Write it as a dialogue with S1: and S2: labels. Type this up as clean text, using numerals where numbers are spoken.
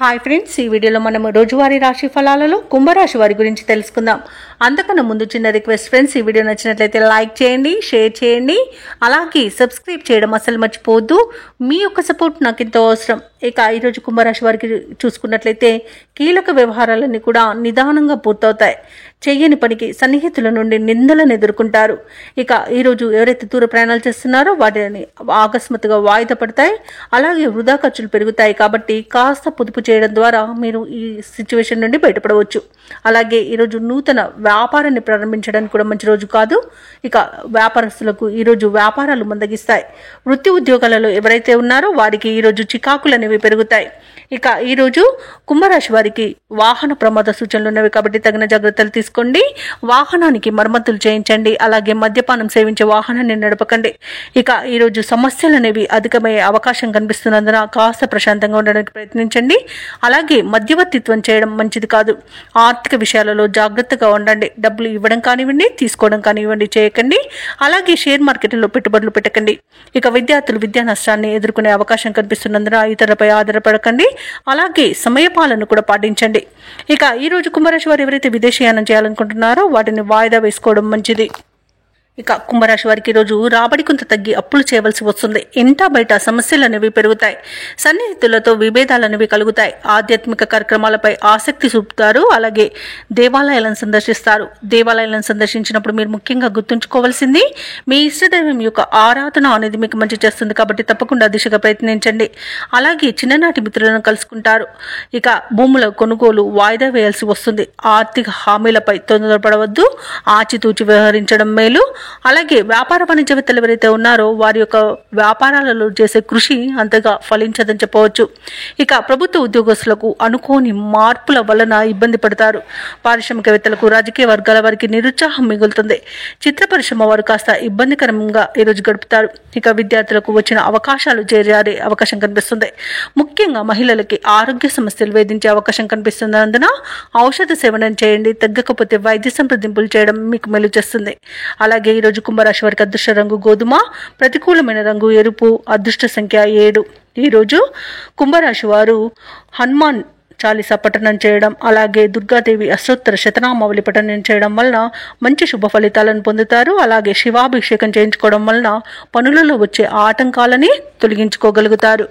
S1: Hi friends, ఈ వీడియోలో మనం రోజువారీ రాశి ఫలాలలో కుంభరాశి వారి గురించి తెలుసుకుందాం. అంతకన్నా ముందు చిన్న రిక్వెస్ట్ ఫ్రెండ్స్, ఈ వీడియో నచ్చినట్లయితే లైక్ చేయండి, షేర్ చేయండి, అలాగే సబ్స్క్రైబ్ చేయడం అసలు మర్చిపోవద్దు. మీ యొక్క సపోర్ట్ నాకు ఎంతో అవసరం. ఇక ఈరోజు కుంభరాశి వారికి చూసుకున్నట్లయితే కీలక వ్యవహారాలన్నీ కూడా నిదానంగా పూర్తవుతాయి. చెయ్యని పనికి సన్నిహితుల నుండి నిందలను ఎదుర్కొంటారు. ఇక ఈరోజు ఎవరైతే దూర ప్రయాణాలు చేస్తున్నారో వాటిని ఆకస్మాత్తుగా వాయిదా పడతాయి. అలాగే వృధా ఖర్చులు పెరుగుతాయి. కాబట్టి కాస్త పొదుపు చేయడం ద్వారా మీరు ఈ సిచ్యువేషన్ నుండి బయటపడవచ్చు. అలాగే ఈరోజు నూతన వ్యాపారాన్ని ప్రారంభించడానికి కూడా మంచి రోజు కాదు. ఇక వ్యాపారస్తులకు ఈరోజు వ్యాపారాలు మందగిస్తాయి. వృత్తి ఉద్యోగాలలో ఎవరైతే ఉన్నారో వారికి ఈరోజు చికాకులు అనేవి పెరుగుతాయి. ఇక ఈరోజు కుంభరాశి వారికి వాహన ప్రమాద సూచనలు ఉన్నవి కాబట్టి తగిన జాగ్రత్తలు తీసుకోండి. వాహనానికి మరమ్మతులు చేయించండి. అలాగే మద్యపానం సేవించే వాహనాన్ని నడపకండి. ఇక ఈరోజు సమస్యలు అనేవి అధికమయ్యే అవకాశం కనిపిస్తున్నందున కాస్త ప్రశాంతంగా ఉండడానికి ప్రయత్నించండి. అలాగే మధ్యవర్తిత్వం చేయడం మంచిది కాదు. ఆర్థిక విషయాలలో జాగ్రత్తగా ఉండండి. డబ్బులు ఇవ్వడం కానివ్వండి, తీసుకోవడం కానివ్వండి చేయకండి. అలాగే షేర్ మార్కెట్లో పెట్టుబడులు పెట్టకండి. ఇక విద్యార్థులు విద్యా నష్టాన్ని ఎదుర్కొనే అవకాశం కనిపిస్తున్నందున ఇతరులపై ఆధారపడకండి. అలాగే సమయపాలన కూడా పాటించండి. ఇక ఈరోజు కుంభరాశి వారు ఎవరైతే విదేశీయానం చేయాలనుకుంటున్నారో వాటిని వాయిదా వేసుకోవడం మంచిది. ఇక కుంభరాశి వారికి ఈరోజు రాబడి కొంత తగ్గి అప్పులు చేయవలసి వస్తుంది. ఇంటా బయట సమస్యలు అనేవి పెరుగుతాయి. సన్నిహితులతో విభేదాలు అనేవి కలుగుతాయి. ఆధ్యాత్మిక కార్యక్రమాలపై ఆసక్తి చూపుతారు. అలాగే దేవాలయాలను సందర్శిస్తారు. దేవాలయాలను సందర్శించినప్పుడు మీరు ముఖ్యంగా గుర్తుంచుకోవాల్సింది మీ ఇష్టదైవం యొక్క ఆరాధన అనేది మీకు మంచి చేస్తుంది. కాబట్టి తప్పకుండా దిశగా ప్రయత్నించండి. అలాగే చిన్ననాటి మిత్రులను కలుసుకుంటారు. ఇక భూముల కొనుగోలు వాయిదా వేయాల్సి వస్తుంది. ఆర్థిక హామీలపై తొందరపడవద్దు. ఆచితూచి వ్యవహరించడం మేలు. అలాగే వ్యాపార వాణిజ్యవేత్తలు ఎవరైతే ఉన్నారో వారి యొక్క వ్యాపారాలలో చేసే కృషి అంతగా ఫలించదని చెప్పవచ్చు. ఇక ప్రభుత్వ ఉద్యోగస్తులకు అనుకోని మార్పుల వలన ఇబ్బంది పడతారు. పారిశ్రామికవేత్తలకు, రాజకీయ వర్గాల వారికి నిరుత్సాహం మిగులుతుంది. చిత్ర పరిశ్రమ వారు కాస్త ఇబ్బందికరంగా ఈరోజు గడుపుతారు. ఇక విద్యార్థులకు వచ్చిన అవకాశాలు చేరే అవకాశం కనిపిస్తుంది. ముఖ్యంగా మహిళలకి ఆరోగ్య సమస్యలు వేధించే అవకాశం కనిపిస్తున్నందున ఔషధ సేవనం చేయండి. తగ్గకపోతే వైద్య సంప్రదింపులు చేయడం మీకు మేలు చేస్తుంది. అలాగే ఈరోజు కుంభరాశి వారికి అదృష్ట రంగు గోధుమ, ప్రతికూలమైన రంగు ఎరుపు, అదృష్ట సంఖ్య 7. ఈరోజు కుంభరాశి వారు హనుమాన్ చాలీసా పఠనం చేయడం, అలాగే దుర్గాదేవి అష్టోత్తర శతనామావళి పఠనం చేయడం వలన మంచి శుభ ఫలితాలను పొందుతారు. అలాగే శివాభిషేకం చేయించుకోవడం వలన పనులలో వచ్చే ఆటంకాలని తొలగించుకోగలుగుతారు.